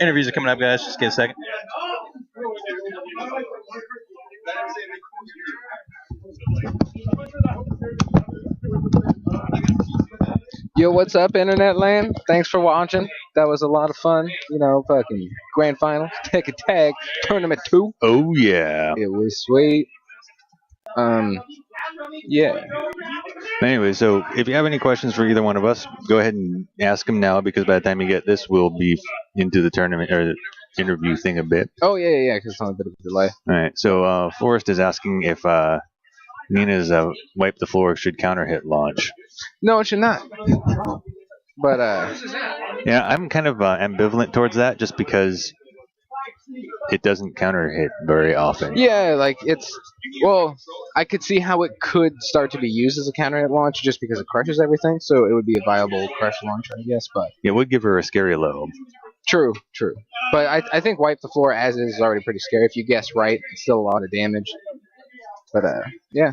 Interviews are coming up, guys. Just get a second. Yo, what's up, internet land? Thanks for watching. That was a lot of fun. Fucking grand final, Tekken Tag Tournament 2. Oh yeah. It was sweet. Um, yeah. Anyway, so if you have any questions for either one of us, go ahead and ask them now because by the time you get this, we'll be into the tournament or the interview thing a bit. Oh, yeah, because it's on a bit of a delay. All right. So Forrest is asking if Nina's wipe the floor should counter hit launch. No, it should not. But, Yeah, I'm kind of ambivalent towards that just because it doesn't counter hit very often. yeah, like, well, I could see how it could start to be used as a counter hit launch just because it crushes everything, so it would be a viable crush launcher, I guess, but. It would give her a scary low. True. But I think wipe the floor as is already pretty scary. If you guess right, it's still a lot of damage. But, yeah.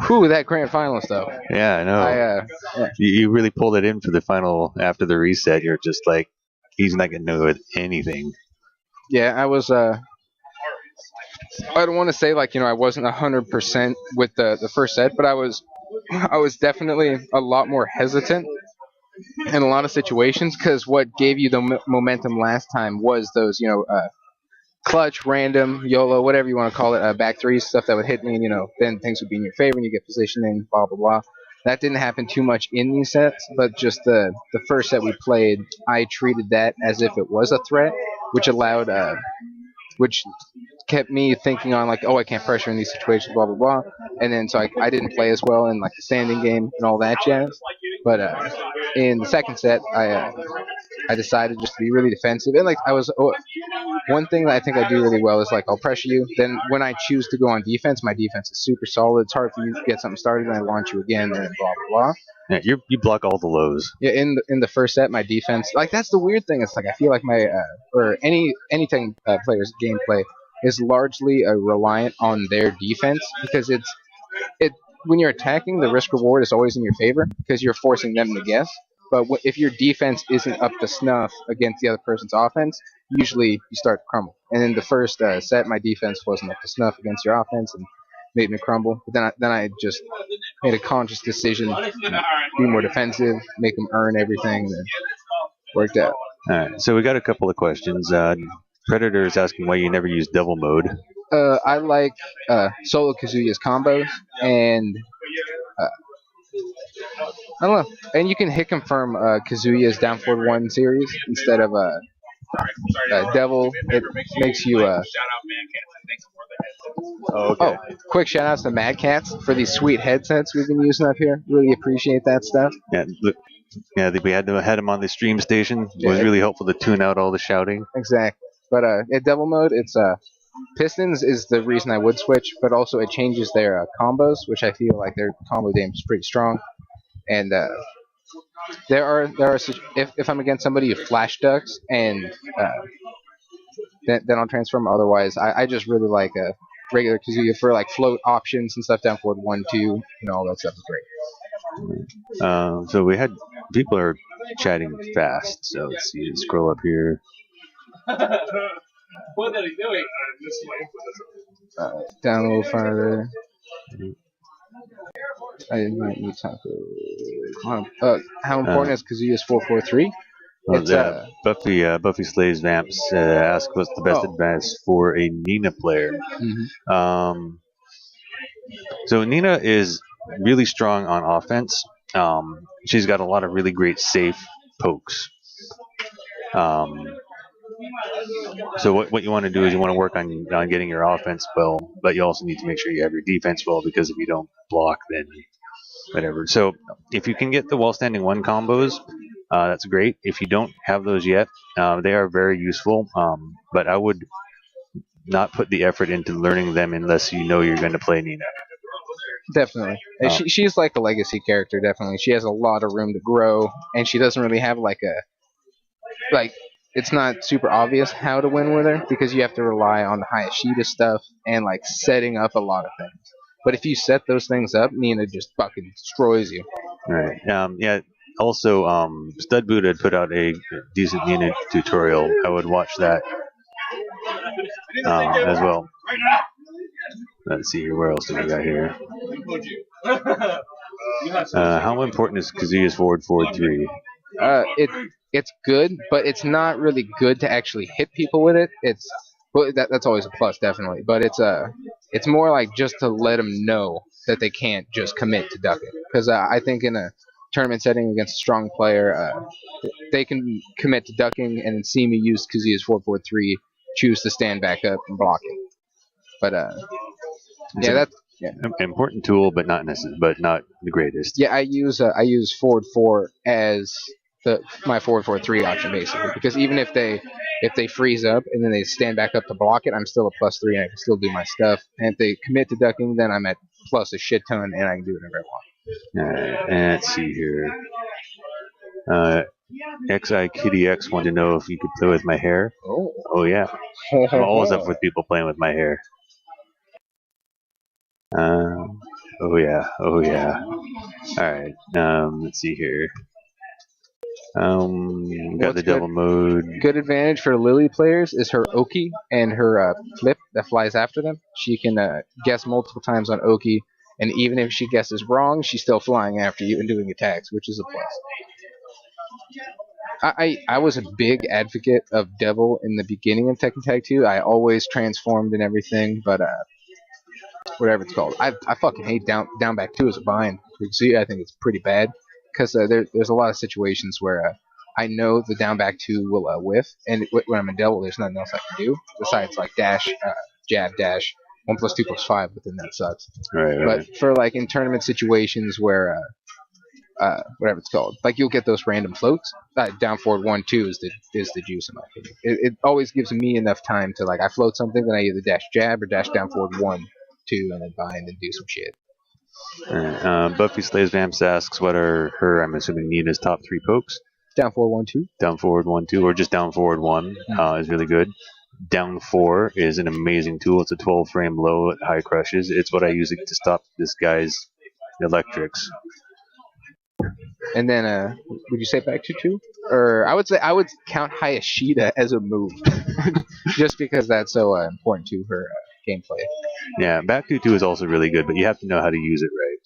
Whew, that grand final stuff. Yeah, I know. Yeah. You really pulled it in for the final after the reset. You're just like, he's not going to know anything. Yeah, I was. I don't want to say like I wasn't 100% with the first set, but I was definitely a lot more hesitant in a lot of situations because what gave you the momentum last time was those clutch, random, YOLO, whatever you want to call it, back threes, stuff that would hit me, and then things would be in your favor and you get positioning, blah, blah, blah. That didn't happen too much in these sets, but just the first set we played, I treated that as if it was a threat, which allowed, which kept me thinking on like, oh, I can't pressure in these situations, blah, blah, blah. And then so I didn't play as well in like the standing game and all that jazz. But in the second set, I decided just to be really defensive. And like one thing that I think I do really well is like I'll pressure you. Then when I choose to go on defense, my defense is super solid. It's hard for you to get something started, and I launch you again, and blah blah blah. Yeah, you block all the lows. Yeah, in the first set, my defense, like that's the weird thing. It's like I feel like my or anything players' gameplay is largely reliant on their defense because it when you're attacking, the risk reward is always in your favor because you're forcing them to guess. But if your defense isn't up to snuff against the other person's offense, usually you start to crumble. And in the first set, my defense wasn't up to snuff against your offense and made me crumble. But then I just made a conscious decision to be more defensive, make them earn everything, and it worked out. All right, so we got a couple of questions. Predator is asking why you never use devil mode. I like Solo Kazuya's combos, and I don't know. And you can hit confirm Kazuya's down forward 1 series instead of Devil. It makes you. Okay. Oh, quick shout outs to Mad Cats for these sweet headsets we've been using up here. Really appreciate that stuff. Yeah, look, we had him on the stream station. It was really helpful to tune out all the shouting. Exactly. But at Devil mode, it's Pistons is the reason I would switch, but also it changes their combos, which I feel like their combo game is pretty strong. And there are if I'm against somebody who flash ducks and then I'll transform. Otherwise, I just really like a regular Kazuya for like float options and stuff down forward 1, 2, all that stuff is great. So we had people are chatting fast. So let's see. Scroll up here. What are they doing? Down a little farther. I invite you Taco. How important is Kazuya's 443? Buffy Slaves Vamps ask what's the best advice for a Nina player. Mm-hmm. So Nina is really strong on offense. She's got a lot of really great safe pokes. So what you want to do is you want to work on getting your offense well, but you also need to make sure you have your defense well because if you don't block, then whatever. So if you can get the wall standing 1 combos, that's great. If you don't have those yet, they are very useful. But I would not put the effort into learning them unless you know you're going to play Nina. Definitely. She's like a legacy character, definitely. She has a lot of room to grow, and she doesn't really have it's not super obvious how to win with her because you have to rely on the Hayashida stuff and setting up a lot of things. But if you set those things up, Nina just fucking destroys you. All right. Yeah. Also, Stud Boot had put out a decent unit tutorial. I would watch that as well. Let's see here. Where else do we got here? How important is Kazuya's forward forward three? It's good, but it's not really good to actually hit people with it. That's always a plus, definitely. But it's more like just to let them know that they can't just commit to ducking. Because I think in a tournament setting against a strong player, they can commit to ducking and then see me use Kazuya's 4-4-3, choose to stand back up and block it. But yeah, that's an important tool, but not the greatest. Yeah, I use forward 4 as my 4-4-3 option basically, because even if they freeze up and then they stand back up to block it, I'm still a +3 and I can still do my stuff. And if they commit to ducking, then I'm at plus a shit ton and I can do whatever I want. And let's see here. XI Kitty X wanted to know if you could play with my hair. Oh yeah. I'm always up with people playing with my hair. Oh yeah. Alright, let's see here. Got the double mode. Good advantage for Lily players is her Oki and her flip that flies after them. She can guess multiple times on Oki, and even if she guesses wrong, she's still flying after you and doing attacks, which is a plus. I was a big advocate of Devil in the beginning of Tekken Tag 2. I always transformed and everything, but whatever it's called, I fucking hate down back 2 as a bind. See, I think it's pretty bad because there's a lot of situations where I know the down back 2 will whiff, and when I'm in Devil, there's nothing else I can do besides like dash, jab, dash. 1+2+5, but then that sucks. Right. But for like in tournament situations where whatever it's called, like you'll get those random floats. Down forward 1-2 is the juice in my opinion. It always gives me enough time to, like, I float something, then I either dash jab or dash down forward 1-2 and then bind and do some shit. Buffy Slays Vamps asks what are her, I'm assuming, Nina's top 3 pokes. Down forward 1-2. Down forward 1-2, or just down forward 1 is really good. Down 4 is an amazing tool. It's a 12 frame low at high crushes. It's what I use to stop this guy's electrics. And then, would you say back to 2? Or I would count Hayashida as a move, just because that's so important to her gameplay. Yeah, back to 2 is also really good, but you have to know how to use it right.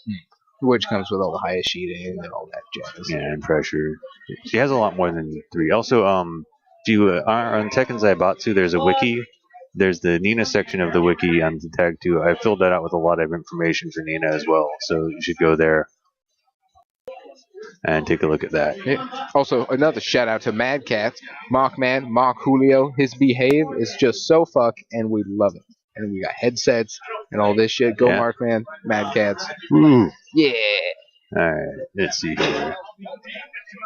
Which comes with all the Hayashida and all that jazz. Yeah, and pressure. She has a lot more than 3. Also, on Tekken Zaibatsu, there's a wiki. There's the Nina section of the wiki on the Tag 2. I filled that out with a lot of information for Nina as well, so you should go there and take a look at that. Yeah. Also, another shout out to Mad Cats, Mockman, Mock Julio. His behave is just so fuck, and we love it. And we got headsets and all this shit. Go Markman, Mad Cats. Woo. Yeah. Alright, let's see here.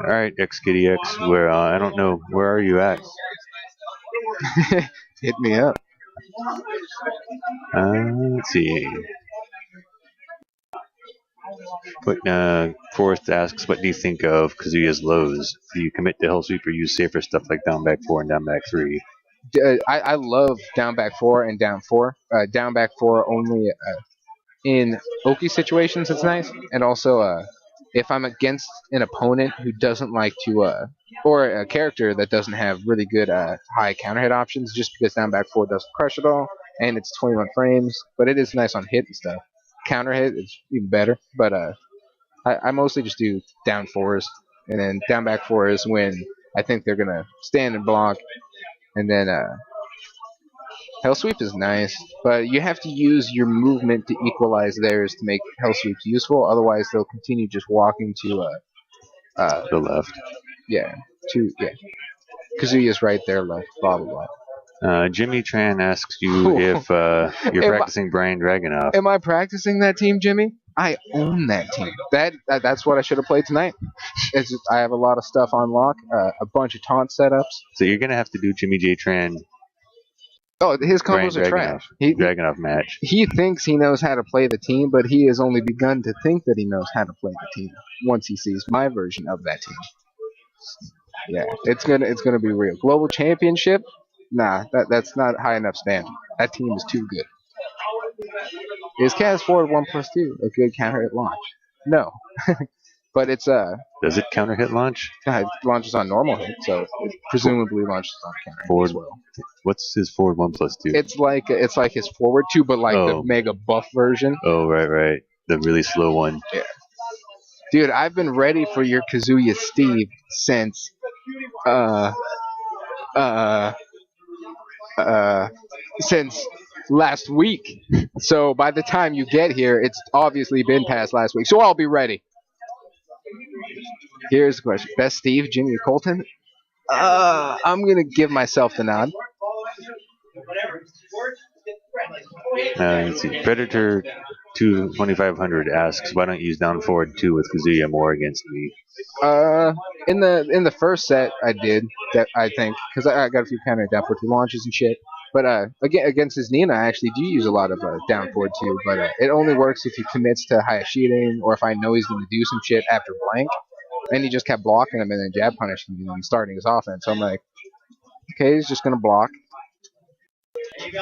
Alright, Kitty X, where I don't know, where are you at? Hit me up. Let's see. Forrest asks, what do you think of Kazuya's lows? Do you commit to Hell Sweep or use safer stuff like down back 4 and down back 3? I love down back 4 and down 4. Down back 4 only in Oki situations, it's nice. And also, if I'm against an opponent who doesn't like to, or a character that doesn't have really good high counter hit options, just because down back 4 doesn't crush at all, and it's 21 frames, but it is nice on hit and stuff. Counter hit is even better, but I mostly just do down 4s, and then down back 4s when I think they're gonna stand and block, and then Hell Sweep is nice, but you have to use your movement to equalize theirs to make Hell Sweeps useful. Otherwise, they'll continue just walking to the left. Yeah, Kazuya's right there, left, blah blah blah. Jimmy Tran asks you if you're practicing Brian Dragunov. Am I practicing that team, Jimmy? I own that team. That's what I should have played tonight. I have a lot of stuff on lock, a bunch of taunt setups. So you're gonna have to do Jimmy J Tran. Oh, his combos are trash. Dragunov match. He thinks he knows how to play the team, but he has only begun to think that he knows how to play the team once he sees my version of that team. Yeah, it's gonna be real. Global Championship? Nah, that's not high enough standard. That team is too good. Is Kaz forward 1+2 a good counter at launch? No. but it's Does it counter hit launch? it launches on normal hit, so it presumably launches on counter hit Forward. as well. What's his forward 1+2? It's like his forward 2, but like the Oh. mega buff version. Oh, right. The really slow one. Yeah. Dude, I've been ready for your Kazuya Steve since since last week. So by the time you get here, it's obviously been past last week. So I'll be ready. Here's the question: Best Steve, Jimmy, or Colton? I'm gonna give myself the nod. Let's see. Predator 2500 asks, why don't you use down forward 2 with Kazuya more against me? In the first set I did that, I think, because I got a few counter down forward 2 launches and shit. But again, against his Nina, I actually do use a lot of down forward 2, but it only works if he commits to Hayashiding or if I know he's going to do some shit after blank. And he just kept blocking him and then jab punishing him and starting his offense. So I'm like, okay, he's just going to block.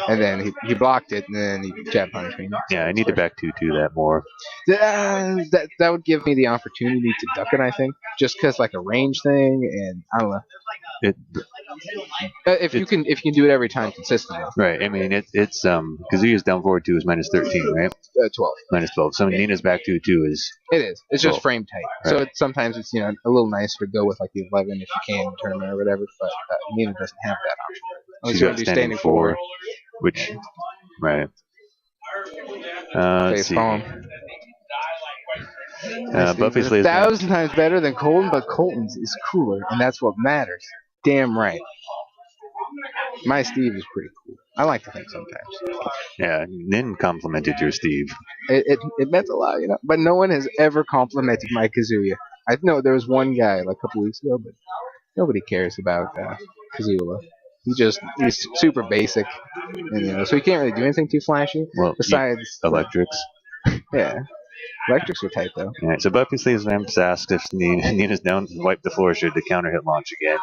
And then he blocked it, and then he jab punished me. Yeah, I need to back 2-2 that more. That would give me the opportunity to duck it, I think. Just because, like, a range thing, and I don't know. If you can do it every time consistently. Right. I mean, it's Kazuya's down forward 2 is -13, right? 12. -12. So Nina's back 2-2 is. It is. It's just 12. frame tight. Right. So sometimes it's a little nicer to go with like the 11 if you can in tournament or whatever. But Nina doesn't have that option. She's got standing 4, which right. Let's see. Buffy's laser. 1,000 times better than Colton, but Colton's is cooler, and that's what matters. Damn right. My Steve is pretty cool. I like to think sometimes. Yeah, Nin complimented your Steve. It meant a lot, But no one has ever complimented my Kazuya. I know there was one guy like a couple weeks ago, but nobody cares about Kazuya. He's super basic, and so he can't really do anything too flashy. Well, besides electrics. Yeah, electrics are tight though. All right, so Buffy Sleeves Lamps asked if Nina's down and wipe the floor should the counter hit launch again.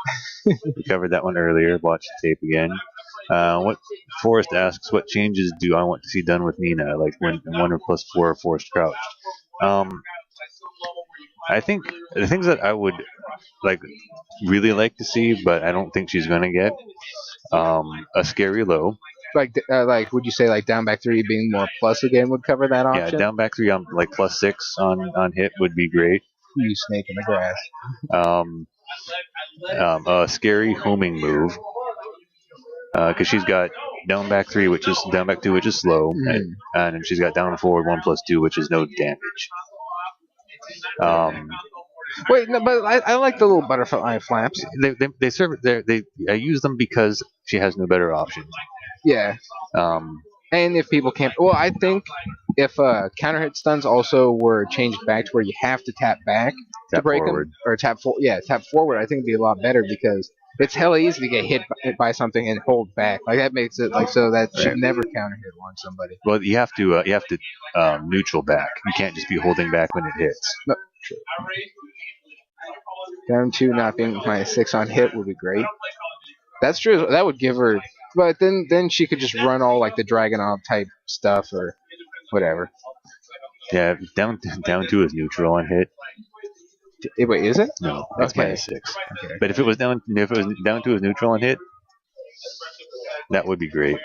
We covered that one earlier. Watch the tape again. What Forrest asks, what changes do I want to see done with Nina, like when 1 or +4 forced crouched? I think the things that I would really like to see, but I don't think she's gonna get a scary low. Like would you say like down back 3 being more plus again would cover that option? Yeah, down back 3 on like +6 on hit would be great. You snake in the grass. A scary homing move. Because she's got down back 3, which is down back 2, which is slow, and she's got down forward 1+2, which is no damage. Wait, no, but I like the little butterfly flaps. They serve I use them because she has no better option. Yeah. And if people can't, well, I think if counter hit stuns also were changed back to where you have to tap back to break forward. them, or tap forward, I think it'd be a lot better because it's hella easy to get hit by something and hold back. Like that makes it so that should never counter hit on somebody. Well, you have to neutral back. You can't just be holding back when it hits. No, true. Down 2 not being -6 on hit would be great. That's true. That would give her, but then she could just run all like the Dragunov type stuff or whatever. Yeah, down 2 is neutral on hit. Wait, is it? No, it's Okay. -6. Okay. But if it was down 2 is neutral on hit, that would be great.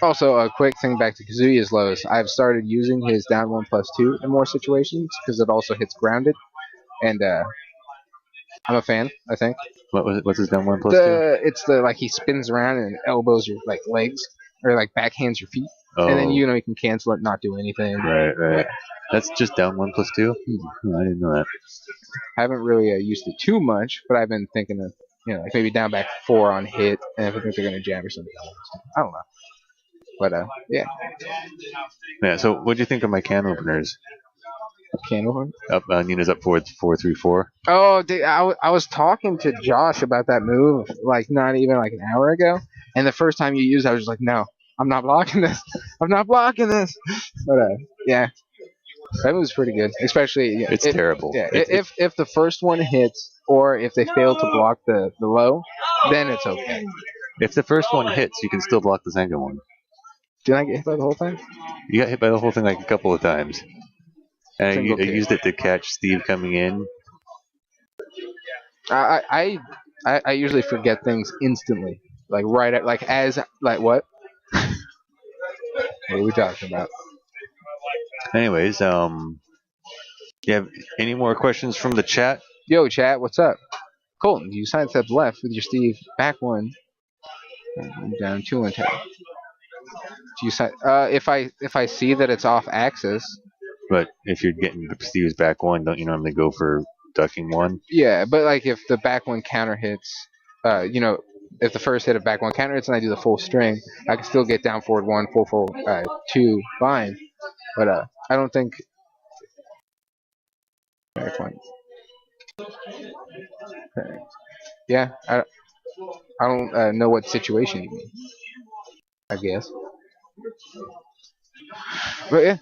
Also, a quick thing back to Kazuya's lows. I've started using his down 1+2 in more situations because it also hits grounded, and I'm a fan. I think. What was it? What's his down 1+2? It's like he spins around and elbows your like legs or like backhands your feet, Oh, and then you can cancel it, not do anything. right. That's just down 1+2. I didn't know that. I haven't really used it too much, but I've been thinking of like maybe down back 4 on hit, and if I think they're gonna jab or something else. I don't know. But yeah. Yeah. So, what do you think of my can openers? Can opener? Up, Nina's up forward 4-3-4. Oh, dude, I was talking to Josh about that move like not even like an hour ago, and the first time you used it, I was just like, no, I'm not blocking this. I'm not blocking this. But yeah, that move's pretty good, especially It's terrible. Yeah, if the first one hits or if they fail to block the low, then it's okay. If the first one hits, you can still block the second one. Did I get hit by the whole thing? You got hit by the whole thing like a couple of times. And I Single kick. used it to catch Steve coming in I usually forget things instantly, like right at like as like what? What are we talking about? Anyways, you have any more questions from the chat? Yo, chat, what's up? Colton, you sidestep left with your Steve back one, down two and ten. Do you side? If I see that it's off axis, But if you're getting Steve's back one, don't you normally go for ducking one? yeah. But like if the back one counter hits, if the first hit of back one counter hits and I do the full string, I can still get down forward one, full forward two, fine. But I don't think. Yeah, I don't know what situation you mean. I guess. But yeah,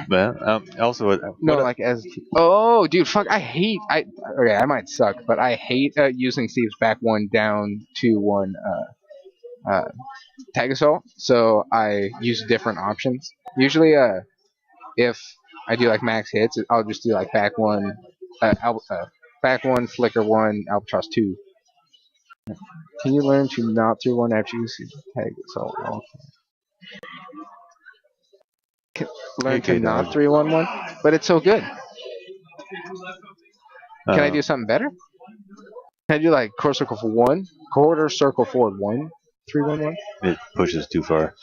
But also, no, what, like as. Oh, dude, fuck! Okay, I might suck, but I hate using Steve's back one down to one tag assault. So I use different options. Usually, if I do like max hits, I'll just do like back one, back one, flicker one, albatross two. Can you learn to not through one after you see tag assault? Learn to not 3-1-1, but it's so good. Can I do something better? Can I do like quarter circle for one, quarter circle forward one, 3-1-1? it pushes too far,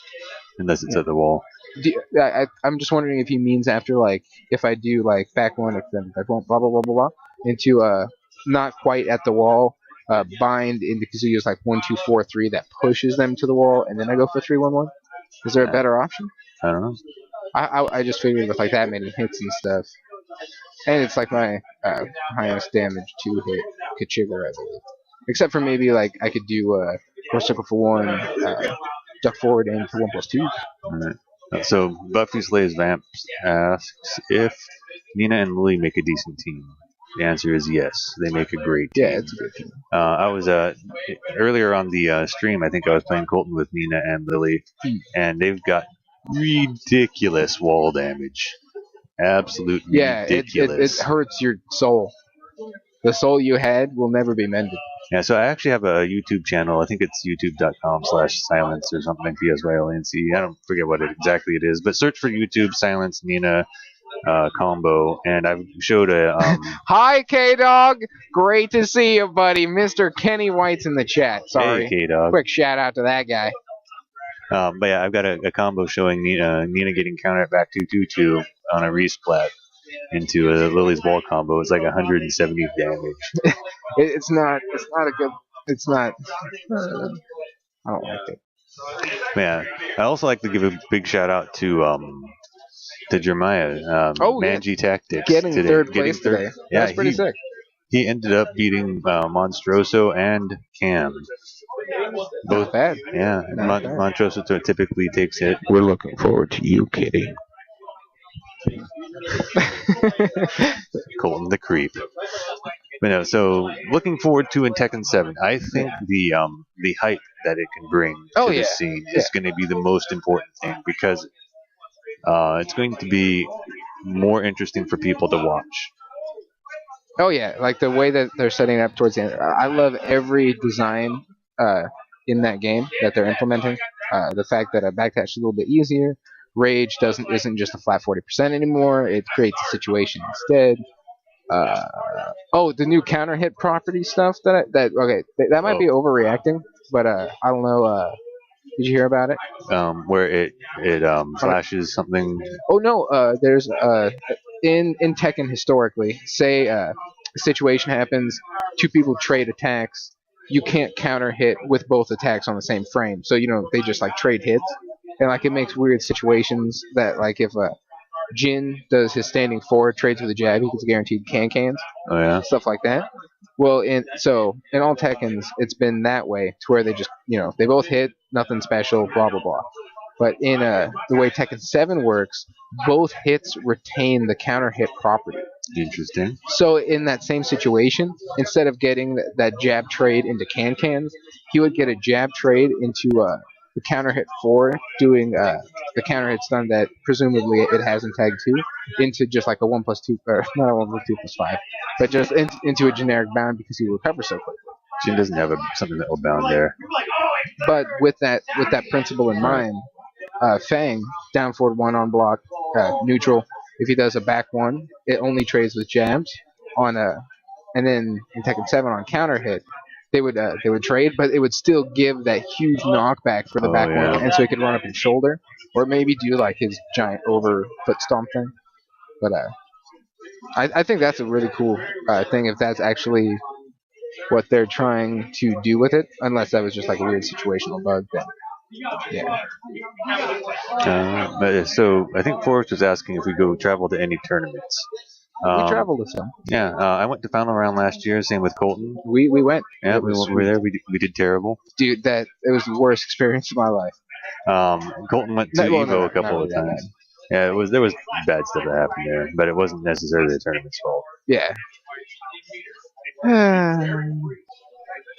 unless it's at the wall. I'm just wondering if he means after like if I do like back one, then back one, blah blah blah blah blah, into not quite at the wall, bind into because you use like 1-2-4-3 that pushes them to the wall, and then I go for 3-1-1. Is there a better option? I don't know. I just figured with like that many hits and stuff, and it's like my highest damage 2-hit Kachigar, I believe. Except for maybe like I could do quarter circle for one, duck forward and for 1+2. All right. So Buffy Slays Vamp asks if Nina and Lily make a decent team. The answer is yes. They make a great team. Yeah, it's a good team. I was earlier on the stream. I think I was playing Colton with Nina and Lily, and they've got ridiculous wall damage. Absolute ridiculous. It hurts your soul. The soul you had will never be mended. Yeah, so I actually have a YouTube channel. I think it's youtube.com/silence or something, PSYLNC. I don't forget what exactly it is, but search for YouTube Silence Nina combo, and I've showed a. Hi, K-Dog. Great to see you, buddy. Mr. Kenny White's in the chat. Sorry. Hey, K-Dog. Quick shout out to that guy. But yeah, I've got a combo showing Nina getting countered back 2-2-2 on a resplat into a Lily's Wall combo. It's like 170 damage. It's not a good. It's not. I don't like it. Yeah, I also like to give a big shout out to Jeremiah. Manji Tactics getting today. third place today. Yeah, that's pretty sick. He ended up beating Monstroso and Cam. Both Not bad. Yeah, Not bad. Monstroso typically takes it. We're looking forward to you, Kitty. Colton the creep. But no, so looking forward to in Tekken 7. I think the hype that it can bring to the scene is going to be the most important thing, because it's going to be more interesting for people to watch. Oh yeah, like the way that they're setting it up towards the end. I love every design in that game that they're implementing. The fact that a backdash is a little bit easier. Rage isn't just a flat 40% anymore. It creates a situation instead. The new counter hit property stuff that might be overreacting, but I don't know. Did you hear about it? Where it flashes something. Oh no, there's in Tekken historically, say a situation happens, two people trade attacks, you can't counter hit with both attacks on the same frame, so they just like trade hits, and like it makes weird situations that like if Jin does his standing forward, trades with a jab, he gets guaranteed cans. Oh yeah. Stuff like that. Well, in all Tekkens, it's been that way to where they just they both hit, nothing special, blah blah blah. But in the way Tekken 7 works, both hits retain the counter hit property. Interesting. So in that same situation, instead of getting that jab trade into cans, he would get a jab trade into the counter hit 4, doing the counter hit stun that presumably it has in tag 2 into just like a 1+2, or not a 1+2+5, but just into a generic bound because he recovers so quickly. Jin doesn't have something that will bound there. But with that principle in mind, Fang down forward 1 on block, neutral. If he does a back 1, it only trades with jabs on and then in Tekken 7 on counter hit, they would trade, but it would still give that huge knockback for the back 1, and so he could run up his shoulder, or maybe do like his giant over foot stomp thing. But I think that's a really cool thing if that's actually what they're trying to do with it, unless that was just like a weird situational bug. Then yeah. So I think Forrest was asking if we go travel to any tournaments. We traveled to some. Yeah, I went to Final Round last year. Same with Colton. We went. Yeah, we were there. We did terrible. Dude, it was the worst experience of my life. Colton went to Evo a couple of times. Yeah, there was bad stuff that happened there, but it wasn't necessarily the tournament's fault. Yeah.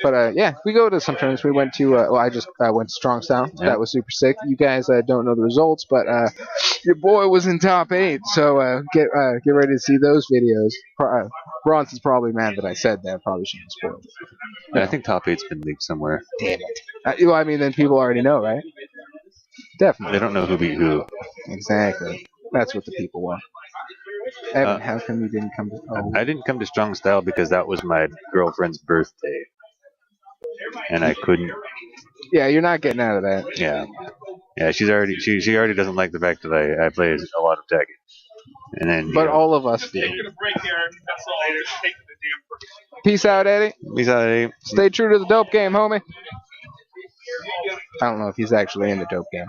But yeah, we go to some tournaments. We went to I just went to Strong Style. Yeah. That was super sick. You guys don't know the results, but your boy was in top 8. So get ready to see those videos. Bronson's probably mad that I said that. Probably shouldn't have spoiled it. Yeah, I think top 8's been leaked somewhere. Damn it. Well, I mean, then people already know, right? Definitely. They don't know who beat who. Exactly. That's what the people want. Evan, how come you didn't come to... Oh. I didn't come to Strong Style because that was my girlfriend's birthday. And I couldn't... Yeah, you're not getting out of that. Yeah. Yeah, she already doesn't like the fact that I play a lot of Tekken. And then, but all of us do. Peace out, Eddie. Peace out, Eddie. Stay true to the dope game, homie. I don't know if he's actually in the dope game.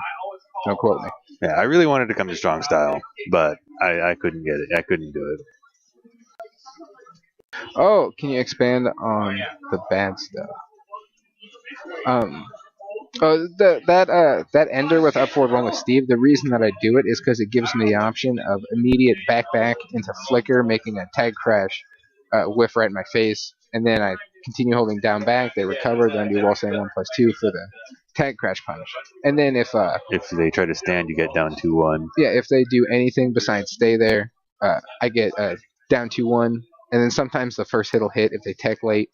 Don't quote me. Yeah, I really wanted to come to Strong Style, but I couldn't get it. I couldn't do it. Oh, can you expand on the bad stuff? That ender with up forward 1 with Steve, the reason that I do it is because it gives me the option of immediate back into flicker, making a tag crash whiff right in my face, and then I continue holding down back, they recover, then do wall stand 1+2 for the tag crash punish. And then if they try to stand, you get down 2-1. Yeah, if they do anything besides stay there, I get down 2-1. And then sometimes the first hit will hit if they tech late.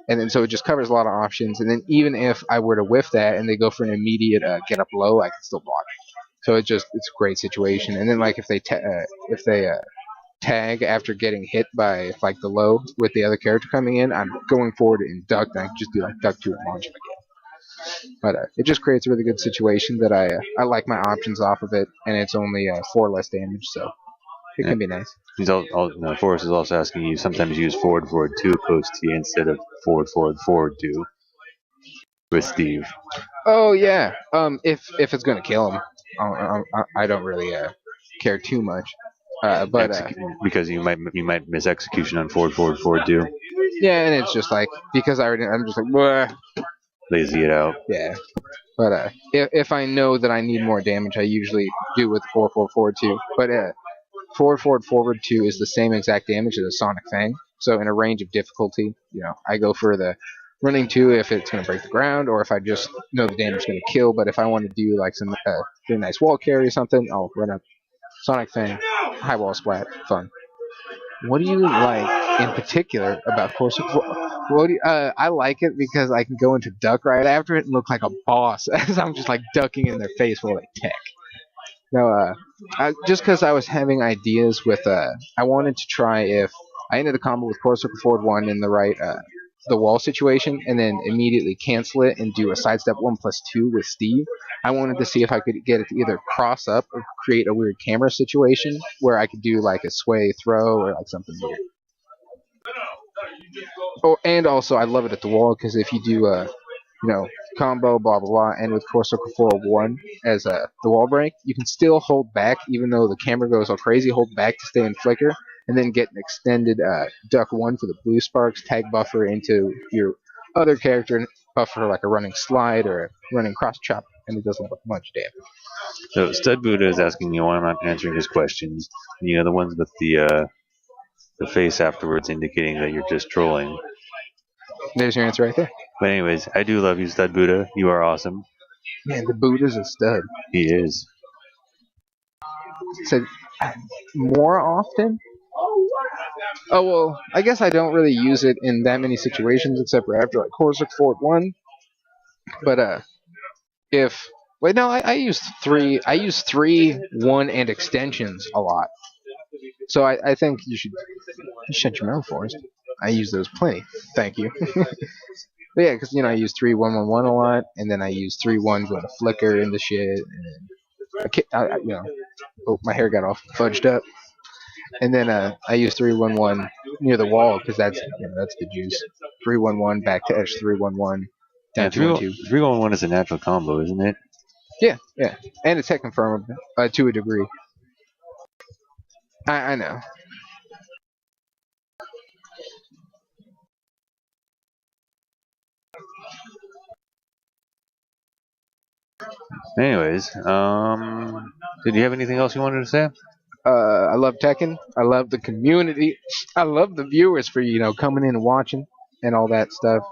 And then so it just covers a lot of options. And then even if I were to whiff that and they go for an immediate get up low, I can still block it. So it's a great situation. And then like if they tag after getting hit by like the low with the other character coming in, I'm going forward and duck. And I can just do like duck 2 and launch him again. But it just creates a really good situation that I like my options off of it, and it's only 4 less damage, so it can be nice. Forrest is also asking you sometimes use forward 2 post T instead of forward 2 with Steve. Oh yeah. If it's gonna kill him, I don't really care too much. But because you might miss execution on forward 2. Yeah, and it's just like because I'm just like bleh. Lazy it out. Yeah. But if I know that I need more damage, I usually do with forward 2. But forward 2 is the same exact damage as a Sonic Fang. So in a range of difficulty, I go for the running 2 if it's going to break the ground, or if I just know the damage is going to kill. But if I want to do like some really nice wall carry or something, I'll run up Sonic Fang, high wall splat, fun. What do you like in particular about Corsa? I like it because I can go into duck right after it and look like a boss as I'm just like ducking in their face while they tech. No, just because I was having ideas with, I wanted to try if I ended a combo with Corsa forward 1 in the right, the wall situation, and then immediately cancel it and do a sidestep 1+2 with Steve. I wanted to see if I could get it to either cross up or create a weird camera situation where I could do like a sway throw or like something weird. Oh, and also I love it at the wall because if you do combo blah blah blah, and with Corsa forward 1 as the wall break, you can still hold back even though the camera goes all crazy. Hold back to stay in flicker, and then get an extended duck 1 for the blue sparks, tag buffer into your other character, and buffer like a running slide or a running cross chop, and it doesn't look much damage. So Stud Buddha is asking me why I'm not answering his questions. The ones with the face afterwards indicating that you're just trolling. There's your answer right there. But anyways, I do love you, Stud Buddha. You are awesome. Man, the boot is a stud. He is. So, more often? Oh, well, I guess I don't really use it in that many situations except for after, like, Corsic Fort 1. But, if... Wait, no, I use 3... I use 3, 1, and extensions a lot. So I think you should shut your mouth, Forrest. I use those plenty. Thank you. But yeah, because, I use 3-1-1-1 a lot, and then I use 3-1 going to flicker into shit, and oh, my hair got all fudged up. And then I use 3-1-1 near the wall because that's the juice. 3-1-1 back to edge 3-1-1 Yeah, down 2-1-2. 3-1-1 is a natural combo, isn't it? Yeah, and it's heck confirmable to a degree. I know. Anyways, did you have anything else you wanted to say? I love Tekken. I love the community. I love the viewers for coming in and watching and all that stuff.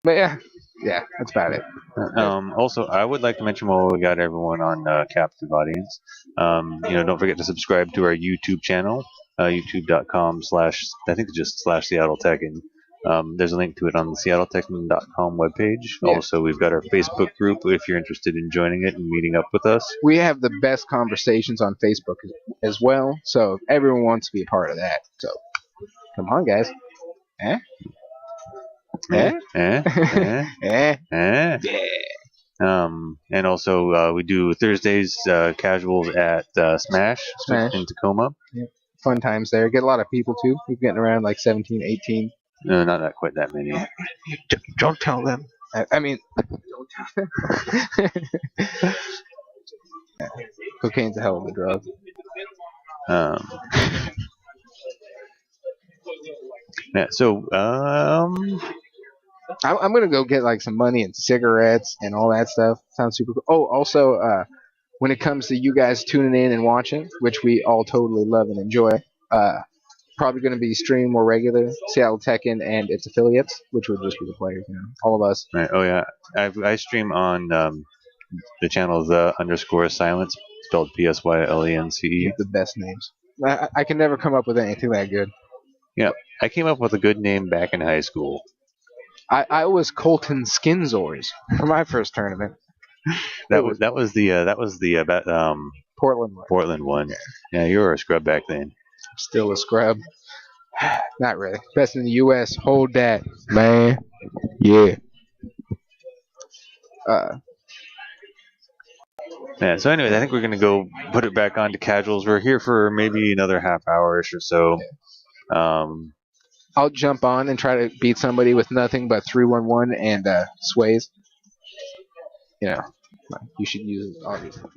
But yeah, that's about it. Also, I would like to mention while we got everyone on captive audience, don't forget to subscribe to our YouTube channel, youtube.com/ I think it's just /Seattle Tekken. There's a link to it on the SeattleTekken.com webpage. Yeah. Also, we've got our Facebook group if you're interested in joining it and meeting up with us. We have the best conversations on Facebook as well, so everyone wants to be a part of that. So, come on, guys. Eh? And also we do Thursdays casuals at Smash in Tacoma. Yeah. Fun times there. Get a lot of people too. We're getting around like 17, 18. No, not quite that many. Don't tell them. I mean, don't tell them. Cocaine's a hell of a drug. Yeah. So I'm gonna go get like some money and cigarettes and all that stuff. Sounds super cool. Oh, also, when it comes to you guys tuning in and watching, which we all totally love and enjoy, probably going to be streaming more regular Seattle Tekken and its affiliates, which would just be the players, all of us. Right. Oh yeah, I stream on the channel _silence, spelled PSYLENCE. The best names. I can never come up with anything that good. Yeah, I came up with a good name back in high school. I was Colton Skinzors for my first tournament. That was the Portland one. Yeah, you were a scrub back then. Still a scrub. Not really. Best in the U.S. Hold that, man. Yeah. Yeah. So anyways, I think we're gonna go put it back on to casuals. We're here for maybe another half hour-ish or so. I'll jump on and try to beat somebody with nothing but 3-1-1 and sways. You should use it obviously.